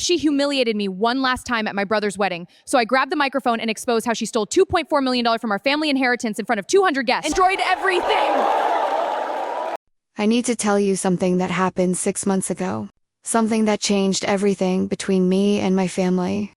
She humiliated me one last time at my brother's wedding, so I grabbed the microphone and exposed how she stole $2.4 million from our family inheritance in front of 200 guests. Destroyed everything! I need to tell you something that happened 6 months ago. Something that changed everything between me and my family.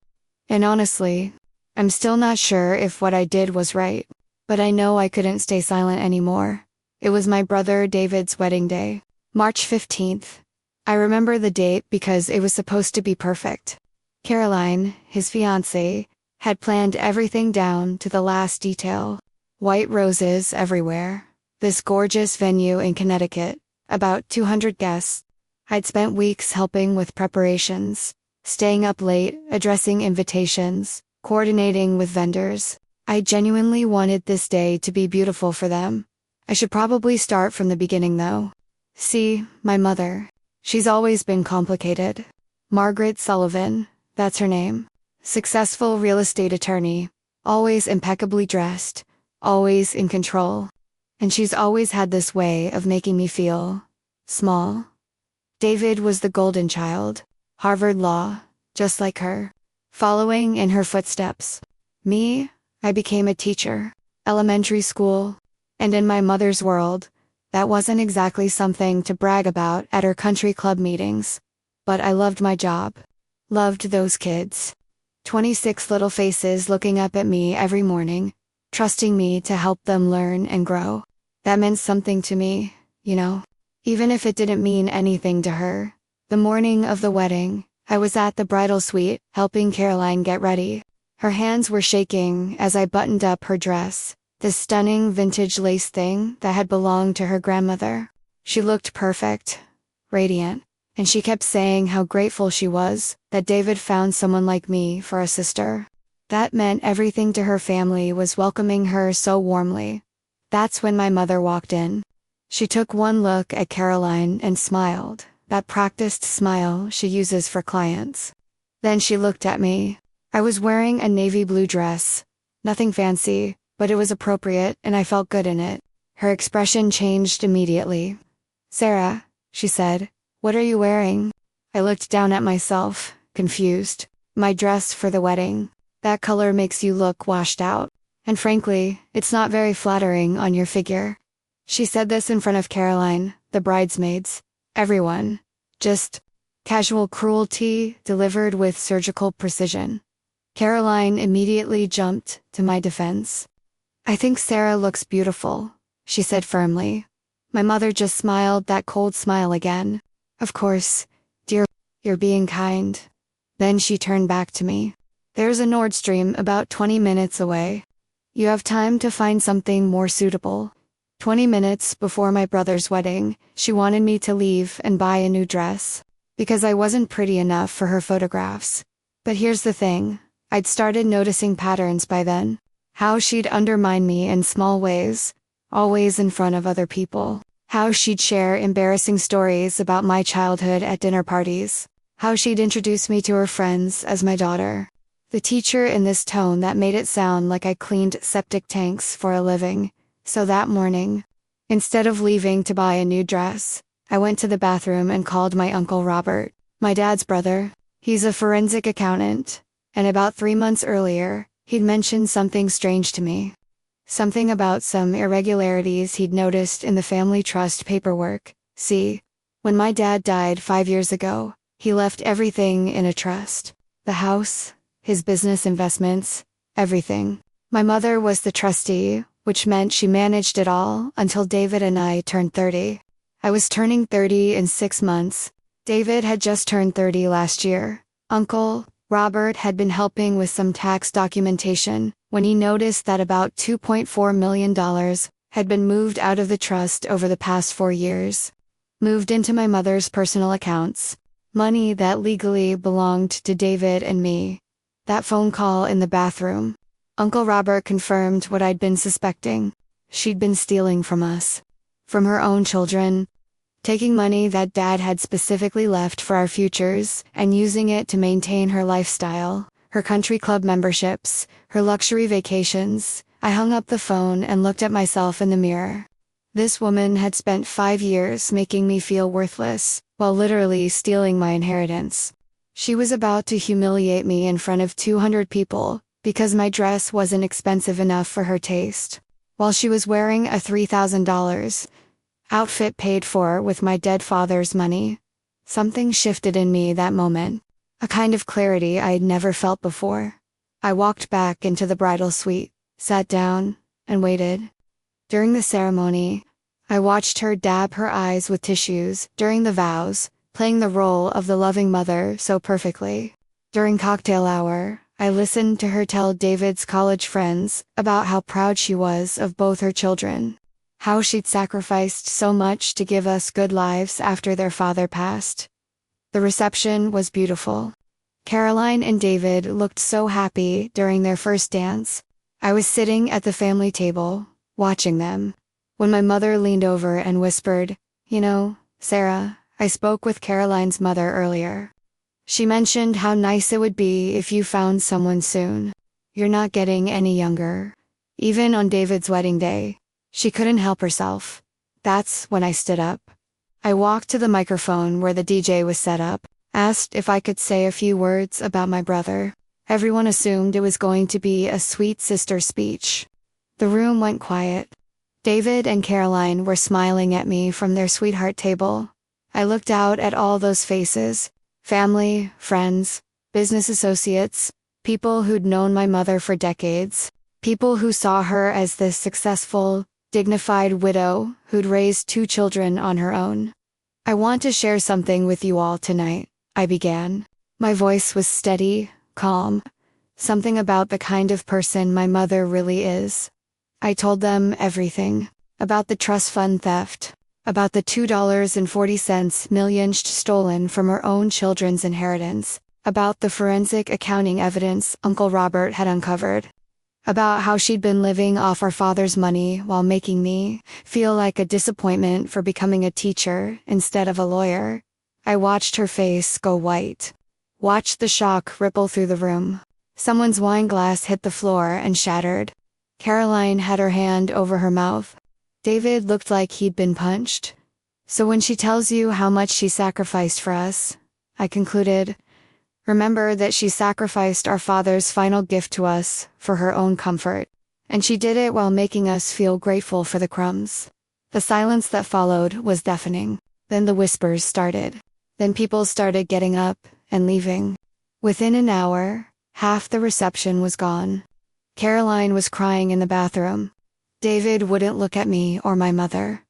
And honestly, I'm still not sure if what I did was right, but I know I couldn't stay silent anymore. It was my brother David's wedding day, March 15th. I remember the date because it was supposed to be perfect. Caroline, his fiancée, had planned everything down to the last detail. White roses everywhere. This gorgeous venue in Connecticut, about 200 guests. I'd spent weeks helping with preparations, staying up late, addressing invitations, coordinating with vendors. I genuinely wanted this day to be beautiful for them. I should probably start from the beginning though. See, my mother. She's always been complicated. Margaret Sullivan, that's her name. Successful real estate attorney, always impeccably dressed, always in control. And she's always had this way of making me feel small. David was the golden child, Harvard Law, just like her, following in her footsteps. Me, I became a teacher, elementary school, and in my mother's world, that wasn't exactly something to brag about at her country club meetings. But I loved my job. Loved those kids. 26 little faces looking up at me every morning, trusting me to help them learn and grow. That meant something to me, you know. Even if it didn't mean anything to her. The morning of the wedding, I was at the bridal suite, helping Caroline get ready. Her hands were shaking as I buttoned up her dress. This stunning vintage lace thing that had belonged to her grandmother. She looked perfect, radiant, and she kept saying how grateful she was that David found someone like me for a sister. That meant everything to her family was welcoming her so warmly. That's when my mother walked in. She took one look at Caroline and smiled, that practiced smile she uses for clients. Then she looked at me. I was wearing a navy blue dress, nothing fancy, but it was appropriate and I felt good in it. Her expression changed immediately. "Sarah," she said, "what are you wearing?" I looked down at myself, confused. "My dress for the wedding. That color makes you look washed out. And frankly, it's not very flattering on your figure." She said this in front of Caroline, the bridesmaids, everyone. Just casual cruelty delivered with surgical precision. Caroline immediately jumped to my defense. "I think Sarah looks beautiful," she said firmly. My mother just smiled that cold smile again. "Of course, dear, you're being kind." Then she turned back to me. "There's a Nordstrom about 20 minutes away. You have time to find something more suitable." 20 minutes before my brother's wedding, she wanted me to leave and buy a new dress, because I wasn't pretty enough for her photographs. But here's the thing, I'd started noticing patterns by then. How she'd undermine me in small ways, always in front of other people. How she'd share embarrassing stories about my childhood at dinner parties. How she'd introduce me to her friends as my daughter. The teacher in this tone that made it sound like I cleaned septic tanks for a living. So that morning, instead of leaving to buy a new dress, I went to the bathroom and called my Uncle Robert, my dad's brother. He's a forensic accountant, and about 3 months earlier, he'd mentioned something strange to me. Something about some irregularities he'd noticed in the family trust paperwork. See, when my dad died 5 years ago, he left everything in a trust. The house, his business investments, everything. My mother was the trustee, which meant she managed it all until David and I turned 30. I was turning 30 in 6 months. David had just turned 30 last year. Uncle Robert had been helping with some tax documentation when he noticed that about $2.4 million had been moved out of the trust over the past 4 years. Moved into my mother's personal accounts. Money that legally belonged to David and me. That phone call in the bathroom. Uncle Robert confirmed what I'd been suspecting. She'd been stealing from us. From her own children. Taking money that Dad had specifically left for our futures and using it to maintain her lifestyle, her country club memberships, her luxury vacations. I hung up the phone and looked at myself in the mirror. This woman had spent 5 years making me feel worthless, while literally stealing my inheritance. She was about to humiliate me in front of 200 people because my dress wasn't expensive enough for her taste, while she was wearing a $3,000 outfit paid for with my dead father's money. Something shifted in me that moment, a kind of clarity I had never felt before. I walked back into the bridal suite, sat down, and waited. During the ceremony, I watched her dab her eyes with tissues during the vows, playing the role of the loving mother so perfectly. During cocktail hour, I listened to her tell David's college friends about how proud she was of both her children, how she'd sacrificed so much to give us good lives after their father passed. The reception was beautiful. Caroline and David looked so happy during their first dance. I was sitting at the family table, watching them, when my mother leaned over and whispered, "You know, Sarah, I spoke with Caroline's mother earlier. She mentioned how nice it would be if you found someone soon. You're not getting any younger." Even on David's wedding day, she couldn't help herself. That's when I stood up. I walked to the microphone where the DJ was set up, asked if I could say a few words about my brother. Everyone assumed it was going to be a sweet sister speech. The room went quiet. David and Caroline were smiling at me from their sweetheart table. I looked out at all those faces, family, friends, business associates, people who'd known my mother for decades, people who saw her as this successful, dignified widow who'd raised 2 children on her own. "I want to share something with you all tonight," I began. My voice was steady, calm, something about the kind of person my mother really is. I told them everything, about the trust fund theft, about the $2.40 million stolen from her own children's inheritance, about the forensic accounting evidence Uncle Robert had uncovered, about how she'd been living off our father's money while making me feel like a disappointment for becoming a teacher instead of a lawyer. I watched her face go white, watched the shock ripple through the room. Someone's wine glass hit the floor and shattered. Caroline had her hand over her mouth. David looked like he'd been punched. "So when she tells you how much she sacrificed for us," I concluded, "remember that she sacrificed our father's final gift to us for her own comfort. And she did it while making us feel grateful for the crumbs." The silence that followed was deafening. Then the whispers started. Then people started getting up and leaving. Within an hour, half the reception was gone. Caroline was crying in the bathroom. David wouldn't look at me or my mother.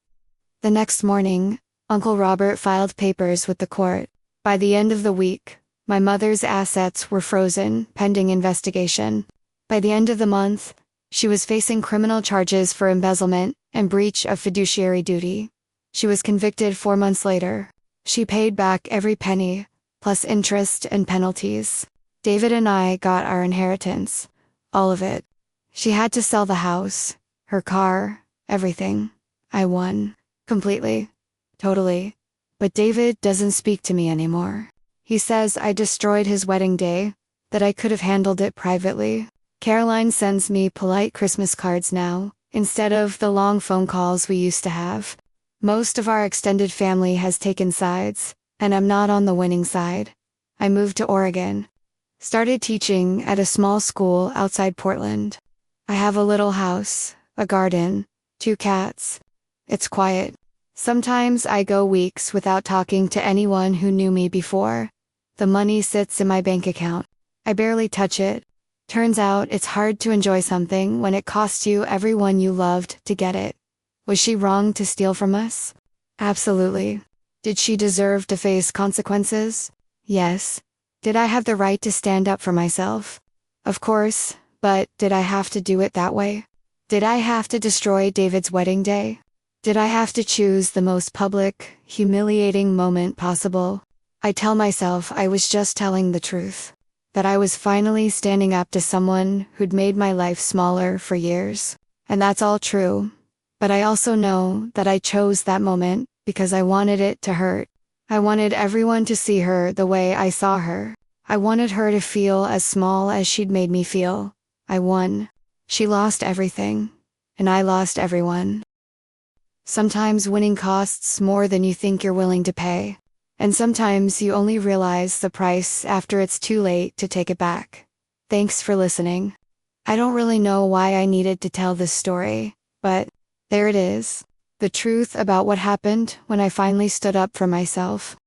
The next morning, Uncle Robert filed papers with the court. By the end of the week, my mother's assets were frozen, pending investigation. By the end of the month, she was facing criminal charges for embezzlement and breach of fiduciary duty. She was convicted 4 months later. She paid back every penny, plus interest and penalties. David and I got our inheritance. All of it. She had to sell the house, her car, everything. I won. Completely. Totally. But David doesn't speak to me anymore. He says I destroyed his wedding day, that I could have handled it privately. Caroline sends me polite Christmas cards now, instead of the long phone calls we used to have. Most of our extended family has taken sides, and I'm not on the winning side. I moved to Oregon. Started teaching at a small school outside Portland. I have a little house, a garden, 2 cats. It's quiet. Sometimes I go weeks without talking to anyone who knew me before. The money sits in my bank account. I barely touch it. Turns out it's hard to enjoy something when it costs you everyone you loved to get it. Was she wrong to steal from us? Absolutely. Did she deserve to face consequences? Yes. Did I have the right to stand up for myself? Of course, but did I have to do it that way? Did I have to destroy David's wedding day? Did I have to choose the most public, humiliating moment possible? I tell myself I was just telling the truth. That I was finally standing up to someone who'd made my life smaller for years. And that's all true. But I also know that I chose that moment because I wanted it to hurt. I wanted everyone to see her the way I saw her. I wanted her to feel as small as she'd made me feel. I won. She lost everything. And I lost everyone. Sometimes winning costs more than you think you're willing to pay. And sometimes you only realize the price after it's too late to take it back. Thanks for listening. I don't really know why I needed to tell this story, but there it is. The truth about what happened when I finally stood up for myself.